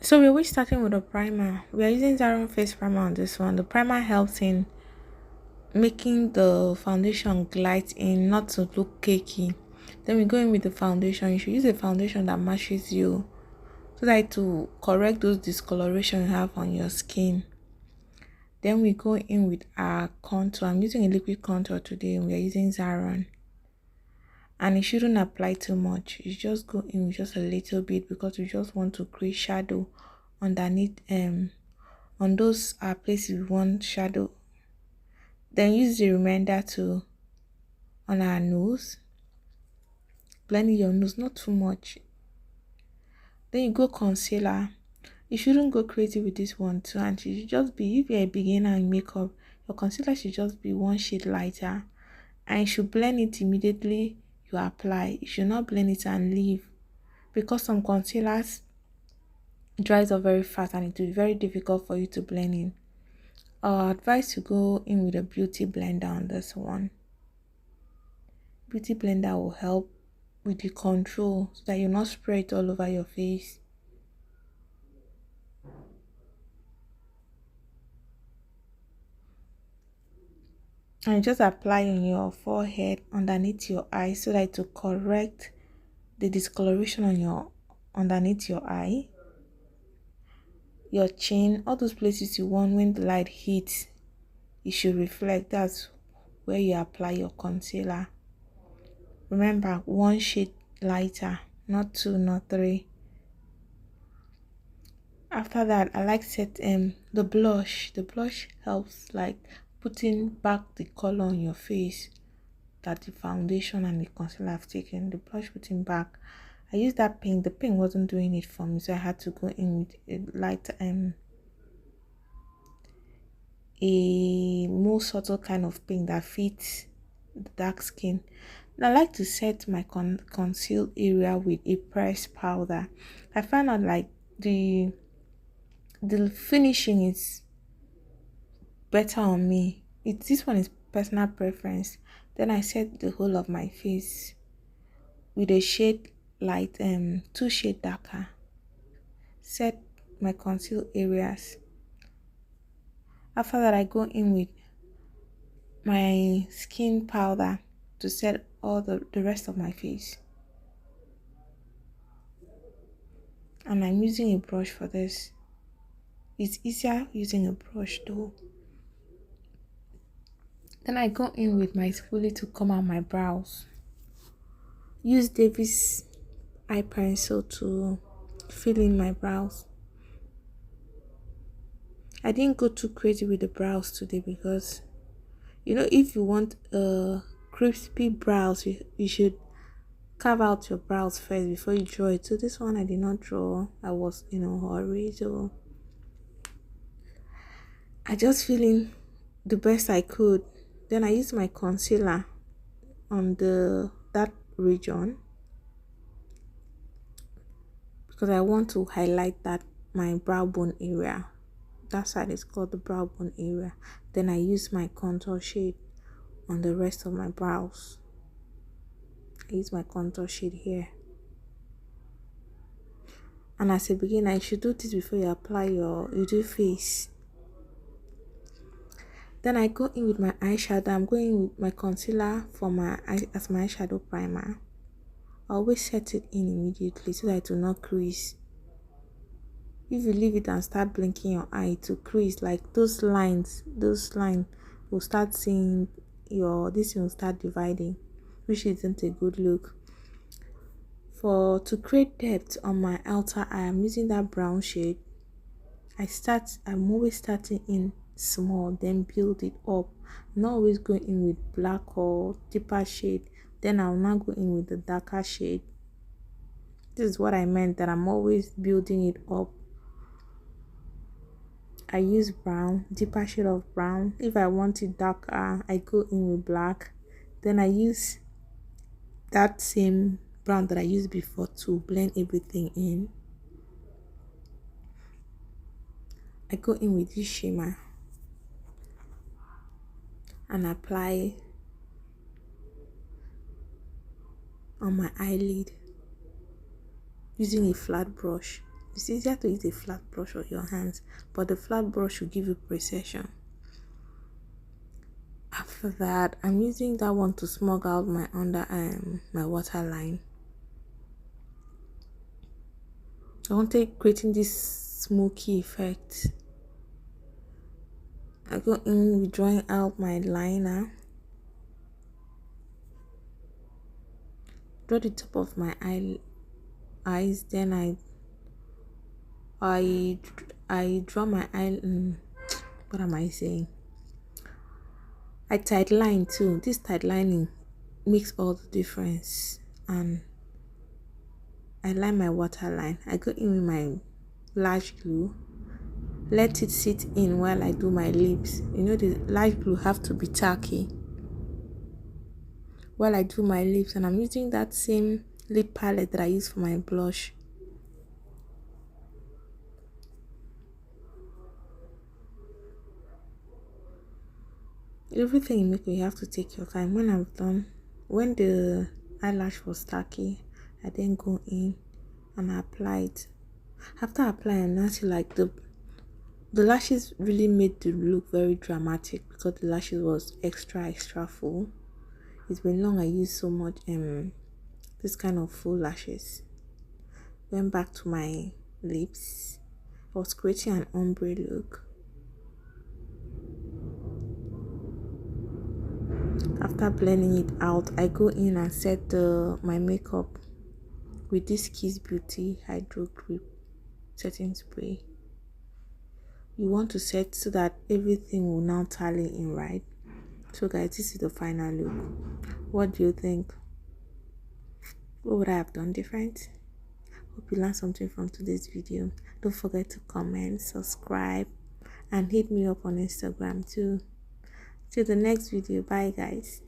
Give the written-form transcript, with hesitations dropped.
So we're always starting with a primer. We are using Zaron face primer on this one. The primer helps in making the foundation glide in, not to look cakey. Then we go in with the foundation. You should use a foundation that matches you so that to correct those discoloration you have on your skin. Then we go in with our contour. I'm using a liquid contour today and we are using Zaron. And it shouldn't apply too much. You just go in with just a little bit because we just want to create shadow underneath on those places we want shadow. Then use the remainder to on our nose, blending your nose, not too much. Then you go concealer. You shouldn't go crazy with this one too, and you should just be, if you're a beginner in makeup, your concealer should just be one shade lighter, and you should blend it immediately you apply. You should not blend it and leave, because some concealers dries up very fast and it will be very difficult for you to blend in. I advise to go in with a beauty blender on this one. Beauty blender will help with the control so that you not spray it all over your face. And just apply on your forehead underneath your eye so that to correct the discoloration on your underneath your eye, your chin, all those places you want when the light hits it should reflect. That's where you apply your concealer. Remember, one shade lighter, not two, not three. After that, I like set the blush. The blush helps like putting back the color on your face that the foundation and the concealer have taken. The blush putting back. I used that pink. The pink wasn't doing it for me, so I had to go in with a light a more subtle kind of pink that fits the dark skin. And I like to set my conceal area with a pressed powder. I find out like the finishing is better on me. This one is personal preference. Then I set the whole of my face with a shade light, two shade darker. Set my conceal areas. After that, I go in with my skin powder to set all the rest of my face. And I'm using a brush for this. It's easier using a brush though. Then I go in with my spoolie to comb out my brows. Use Davis eye pencil to fill in my brows. I didn't go too crazy with the brows today because if you want crispy brows, you should carve out your brows first before you draw it. So this one I did not draw. I was in a hurry, so I just feeling the best I could. Then I used my concealer on that region because I want to highlight that my brow bone area. That side is called the brow bone area. Then I use my contour shade on the rest of my brows. I use my contour shade here. And as a beginner, you should do this before you apply you do face. Then I go in with my eyeshadow. I'm going with my concealer for my eye as my eyeshadow primer. I always set it in immediately so that it will not crease. If you leave it and start blinking your eye to crease, like those lines will start seeing this will start dividing, which isn't a good look. To create depth on my outer eye, I'm using that brown shade. I'm always starting in small, then build it up. I'm not always going in with black or deeper shade, then I'll now go in with the darker shade. This is what I meant, that I'm always building it up. I use brown, deeper shade of brown. If I want it darker, I go in with black. Then I use that same brown that I used before to blend everything in. I go in with this shimmer and apply on my eyelid using a flat brush. It's easier to use a flat brush on your hands, but the flat brush will give you precision. After that, I'm using that one to smudge out my my waterline. I want to creating this smoky effect. I go in with drawing out my liner. Draw the top of my eyes. Then I draw my eye. What am I saying? I tight line too. This tight lining makes all the difference. And I line my waterline. I go in with my lash glue. Let it sit in while I do my lips. You know the lash glue have to be tacky while I do my lips, and I'm using that same lip palette that I use for my blush. Everything you make, you have to take your time. When I'm done, when the eyelash was tacky, I then go in and apply it. After applying, I see like the lashes really made the look very dramatic because the lashes was extra full. It's been long I used so much this kind of full lashes. Went back to my lips. I was creating an ombre look. After blending it out, I go in and set my makeup with this Kiss Beauty Hydro Grip setting spray. You want to set so that everything will now tally in, right? So guys, this is the final look. What do you think? What would I have done different? Hope you learned something from today's video. Don't forget to comment, subscribe, and hit me up on Instagram too. Till the next video. Bye guys.